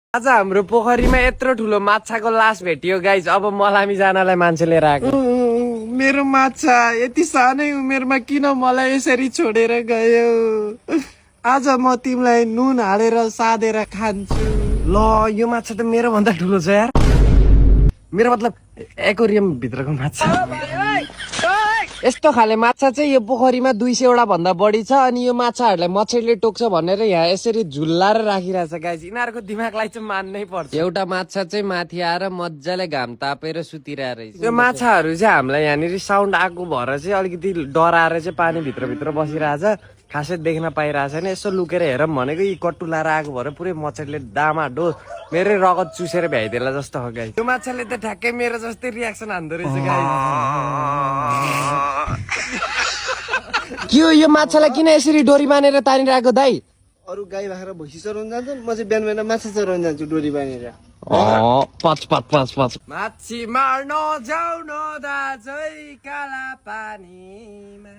आज हाम्रो पोखरीमा यत्रो ठुलो माछाको लास भेटियो गाइज। अब मलामी जानलाई मान्छे लिएर आएको। मेरो माछा यति सानै उमेरमा किन मलाई यसरी छोडेर गयो? आज म तिमीलाई नुन हालेर सादेर खान्छु। ल यो माछा त मेरो भन्दा ठुलो छ यार। मेरो मतलब एक्वेरियम भित्रको माछा। यस्तो खाले माछा चाहिँ यो पोखरीमा 200 वटा भन्दा बढी छ। अनि यो माछाहरूलाई मच्छरले टोक्छ भनेर यहाँ यसरी झुल्लाएर राखिरहेछ गाइज। यिनीहरूको दिमागलाई चाहिँ मान्नै पर्छ। एउटा माछा चाहिँ माथि आएर मजाले घाम तापेर सुतिरहेको रहेछ। यो माछाहरू चाहिँ हामीलाई यहाँनिर साउन्ड आएको भएर चाहिँ अलिकति डराएर चाहिँ पानी भित्र बसिरहेछ। खासै देख्न पाइरहेको छैन। यसो लुकेर हेरौँ भनेको यी कट्टु लाएर आएको भएर पुरै मच्छरले दामा डो मेरै रगत चुसेर भ्याइदिएला जस्तो हो गाइज। यो माछाले त ठ्याक्कै मेरो जस्तै रियाक्सन हान्दो रहेछ गाइज। के हो यो माछालाई किन यसरी डोरी बाँधेर तानिरहेको दाइ? अरू गाई बाख्रा भैँसी चराउन जान्छन्, म चाहिँ बिहान बिहान माछा चराउन जान्छु डोरी बाँधेर। पच माछी मार्न जाउन दाजै काला पानीमा।